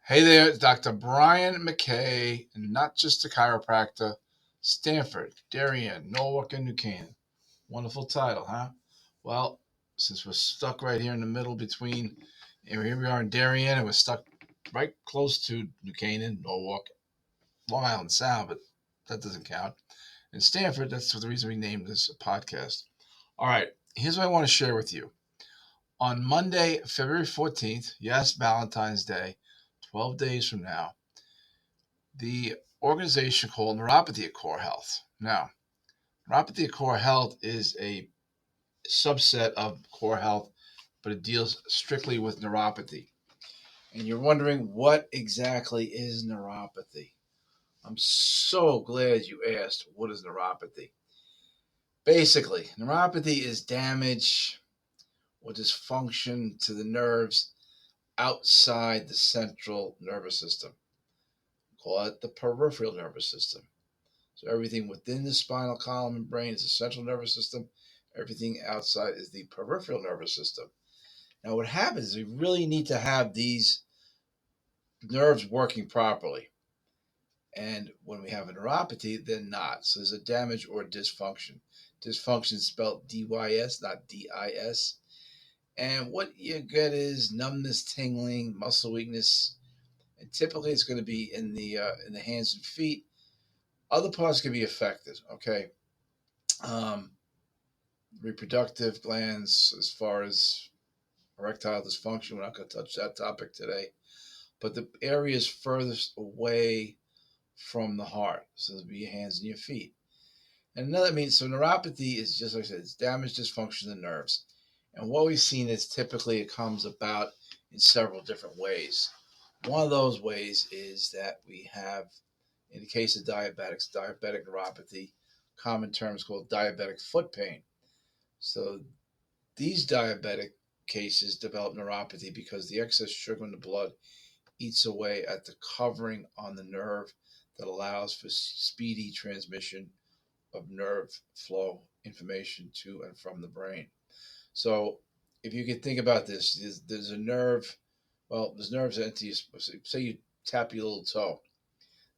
Hey there, it's Dr. Brian McKay, and not just a chiropractor, Stamford, Darien, Norwalk, and New Canaan. Wonderful title, huh? Well, since we're stuck right here in the middle between, and here we are in Darien, and we're stuck right close to New Canaan, Norwalk, Long Island Sound, but that doesn't count. And Stamford, that's the reason we named this podcast. All right, here's what I want to share with you. On Monday, February 14th, yes, Valentine's Day, 12 days from now, the organization called Neuropathy CoreHealth. Now, Neuropathy CoreHealth is a subset of CoreHealth, but it deals strictly with neuropathy. And you're wondering, what exactly is neuropathy? I'm so glad you asked, what is neuropathy? Basically, neuropathy is damage or dysfunction to the nerves outside the central nervous system. Call it the peripheral nervous system. So everything within the spinal column and brain is the central nervous system. Everything outside is the peripheral nervous system. Now, what happens is we really need to have these nerves working properly. And when we have a neuropathy, they're not. So there's a damage or dysfunction. Dysfunction is spelled DYS, not DIS. And what you get is numbness, tingling, muscle weakness, and typically it's going to be in the hands and feet. Other parts can be affected. Okay. Um, Reproductive glands, as far as erectile dysfunction. We're not going to touch that topic today. But the areas furthest away from the heart, so it'll be your hands and your feet. And another means, so neuropathy is just like I said, it's damage, dysfunction of the nerves. And what we've seen is typically it comes about in several different ways. One of those ways is that we have, in the case of diabetics, diabetic neuropathy, common terms called diabetic foot pain. So these diabetic cases develop neuropathy because the excess sugar in the blood eats away at the covering on the nerve that allows for speedy transmission of nerve flow information to and from the brain. So if you can think about this, there's a nerve, well, there's nerves that enter you, say you tap your little toe.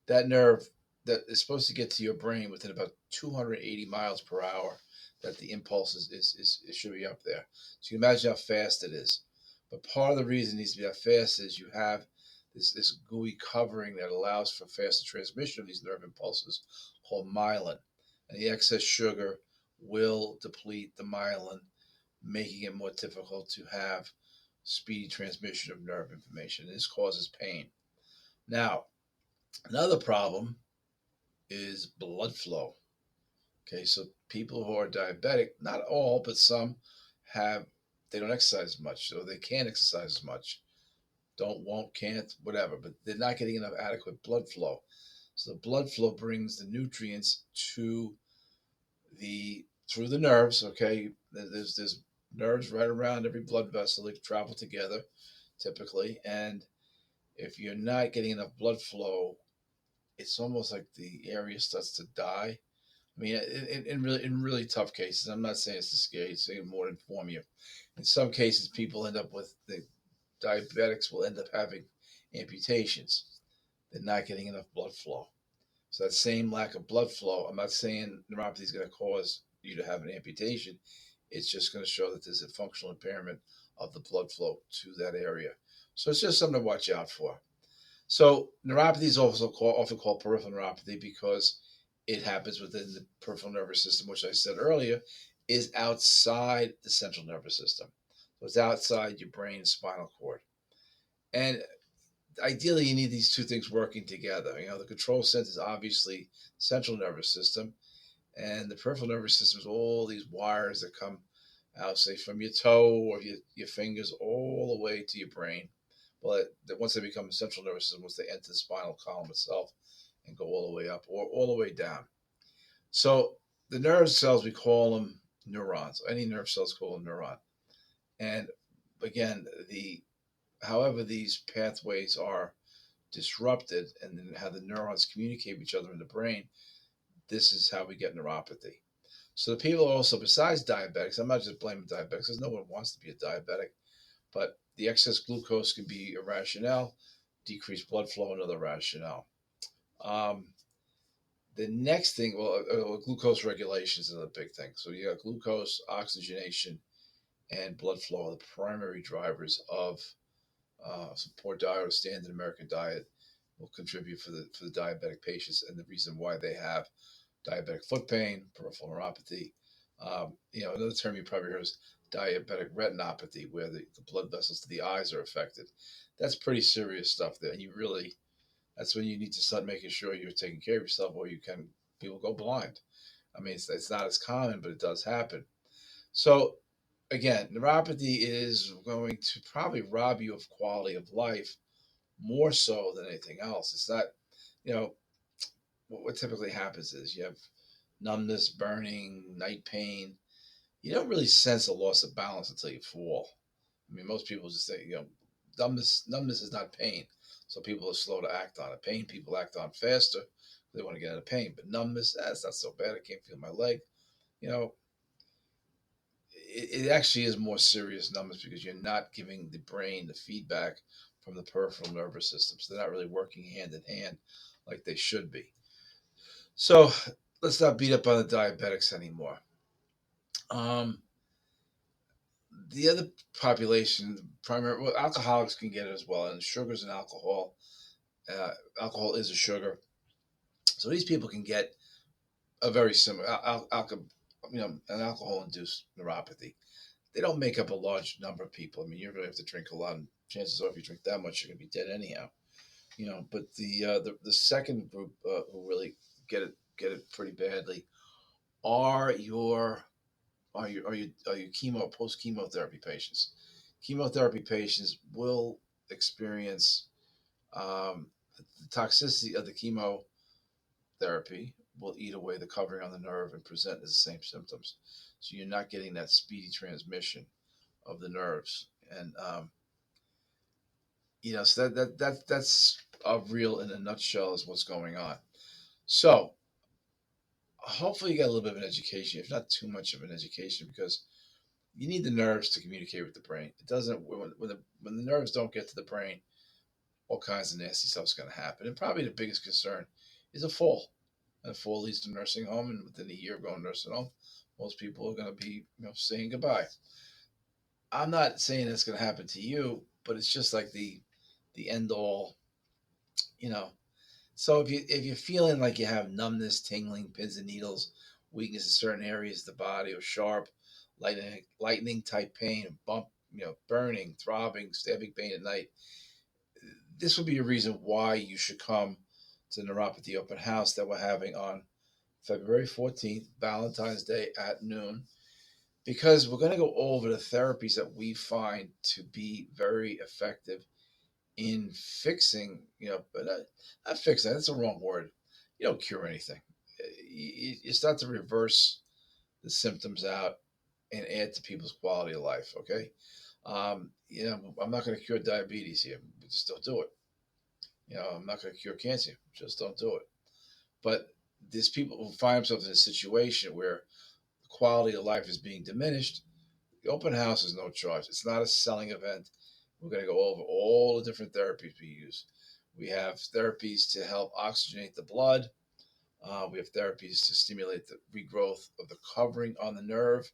That nerve that is supposed to get to your brain within about 280 miles per hour, that the impulse is it should be up there. So you can imagine how fast it is. But part of the reason it needs to be that fast is you have this gooey covering that allows for faster transmission of these nerve impulses called myelin. And the excess sugar will deplete the myelin, making it more difficult to have speedy transmission of nerve information. This causes pain. Now, another problem is blood flow. Okay, so people who are diabetic, not all, but some have, they don't exercise much, so they can't exercise as much. Don't, won't, can't, whatever, but they're not getting enough adequate blood flow. So the blood flow brings the nutrients to through the nerves. Okay, there's nerves right around every blood vessel that travel together, typically, and if you're not getting enough blood flow, it's almost like the area starts to die. I mean, in really tough cases, I'm not saying it's to scare you, saying more to inform you. In some cases, people end up with the diabetics will end up having amputations. They're not getting enough blood flow. So that same lack of blood flow, I'm not saying neuropathy is going to cause you to have an amputation. It's just going to show that there's a functional impairment of the blood flow to that area. So it's just something to watch out for. So neuropathy is also often called peripheral neuropathy because it happens within the peripheral nervous system, which I said earlier is outside the central nervous system. So it's outside your brain and spinal cord. And ideally, you need these two things working together. The control center is obviously the central nervous system, and the peripheral nervous system is all these wires that come out, say, from your toe or your fingers all the way to your brain. Well, once they become a central nervous system, once they enter the spinal column itself and go all the way up or all the way down. So the nerve cells, we call them neurons. Any nerve cells called a neuron. And again, however these pathways are disrupted and then how the neurons communicate with each other in the brain, this is how we get neuropathy. So the people also, besides diabetics, I'm not just blaming diabetics because no one wants to be a diabetic, but the excess glucose can be a rationale. decreased blood flow, another rationale. Um, the next thing, glucose regulation is another big thing. So you got glucose, oxygenation, and blood flow are the primary drivers of some poor diet or standard American diet will contribute for the diabetic patients and the reason why they have diabetic foot pain, peripheral neuropathy. Another term you probably heard is diabetic retinopathy, where the blood vessels to the eyes are affected. That's pretty serious stuff there. And that's when you need to start making sure you're taking care of yourself, or people go blind. I mean, it's not as common, but it does happen. So again, neuropathy is going to probably rob you of quality of life more so than anything else. It's not, you know, what typically happens is you have numbness, burning, night pain. You don't really sense a loss of balance until you fall. I mean, most people just say, numbness is not pain. So people are slow to act on it. Pain, people act on faster. They want to get out of pain. But numbness, that's not so bad. I can't feel my leg. You know, it actually is more serious numbness because you're not giving the brain the feedback from the peripheral nervous system. So they're not really working hand in hand like they should be. So let's not beat up on the diabetics anymore. The other population, alcoholics can get it as well, and sugars and alcohol. Alcohol is a sugar, so these people can get a very similar an alcohol-induced neuropathy. They don't make up a large number of people. I mean, you're going to have to drink a lot, and chances are, if you drink that much, you're going to be dead anyhow. But the second group who really get it pretty badly are your are you post chemotherapy patients. Chemotherapy patients will experience the toxicity of the chemotherapy will eat away the covering on the nerve and present as the same symptoms. So you're not getting that speedy transmission of the nerves, and so that's a real in a nutshell is what's going on. So hopefully you got a little bit of an education, if not too much of an education, because you need the nerves to communicate with the brain. It doesn't when the nerves don't get to the brain, all kinds of nasty stuff's going to happen. And probably the biggest concern is a fall. And a fall leads to nursing home, and within a year of going to nursing home, most people are going to be saying goodbye. I'm not saying it's going to happen to you, but it's just like the end all, you know. So if you're feeling like you have numbness, tingling, pins and needles, weakness in certain areas of the body, or sharp, lightning type pain, bump, burning, throbbing, stabbing pain at night, this would be a reason why you should come to the Neuropathy Open House that we're having on February 14th, Valentine's Day at noon, because we're going to go over the therapies that we find to be very effective in fixing, but not fixing, that's the wrong word. You don't cure anything. You start to reverse the symptoms out and add to people's quality of life, okay? I'm not going to cure diabetes here. Just don't do it. I'm not going to cure cancer. Just don't do it. But there's people who find themselves in a situation where the quality of life is being diminished. The open house is no charge. It's not a selling event. We're going to go over all the different therapies we use. We have therapies to help oxygenate the blood. We have therapies to stimulate the regrowth of the covering on the nerve.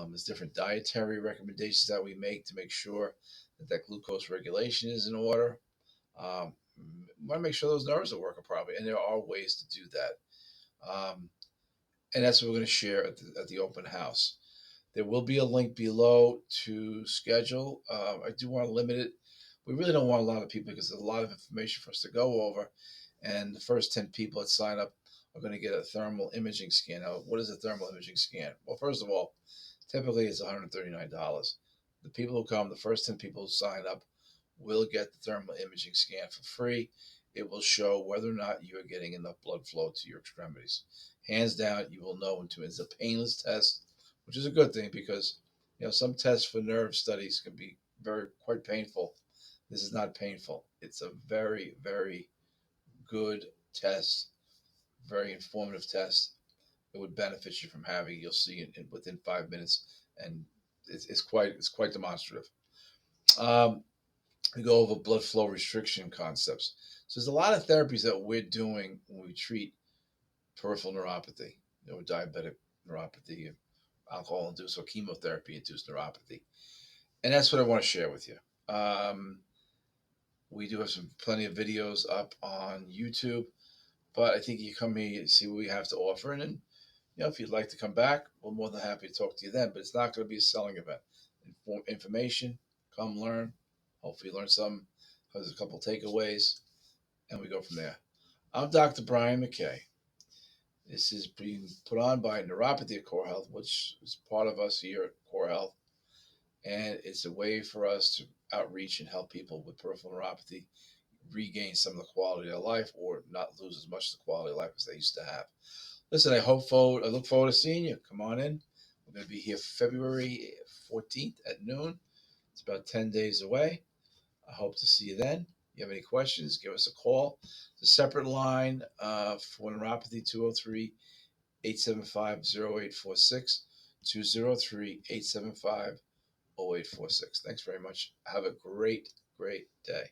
There's different dietary recommendations that we make to make sure that glucose regulation is in order. We want to make sure those nerves are working properly, and there are ways to do that. And that's what we're going to share at the open house. There will be a link below to schedule. I do want to limit it. We really don't want a lot of people because there's a lot of information for us to go over. And the first 10 people that sign up are going to get a thermal imaging scan. Now, what is a thermal imaging scan? Well, first of all, typically it's $139. The people who come, the first 10 people who sign up, will get the thermal imaging scan for free. It will show whether or not you are getting enough blood flow to your extremities. Hands down, you will know it's a painless test, which is a good thing because some tests for nerve studies can be quite painful. This is not painful. It's a very, very good test, very informative test. It would benefit you from having. You'll see it within 5 minutes, and it's quite demonstrative. We go over blood flow restriction concepts. So there's a lot of therapies that we're doing when we treat peripheral neuropathy, diabetic neuropathy, alcohol-induced or chemotherapy-induced neuropathy. And that's what I want to share with you. We do have plenty of videos up on YouTube, but I think you come here and see what we have to offer. And then, if you'd like to come back, we're more than happy to talk to you then. But it's not going to be a selling event. Information, come learn. Hopefully, you learn something. There's a couple takeaways, and we go from there. I'm Dr. Brian McKay. This is being put on by Neuropathy CoreHealth, which is part of us here at CoreHealth. And it's a way for us to outreach and help people with peripheral neuropathy regain some of the quality of life or not lose as much of the quality of life as they used to have. Listen, I look forward to seeing you. Come on in. We're going to be here February 14th at noon. It's about 10 days away. I hope to see you then. If you have any questions, give us a call. It's a separate line for neuropathy, 203-875-0846, 203-875-0846. Thanks very much. Have a great, great day.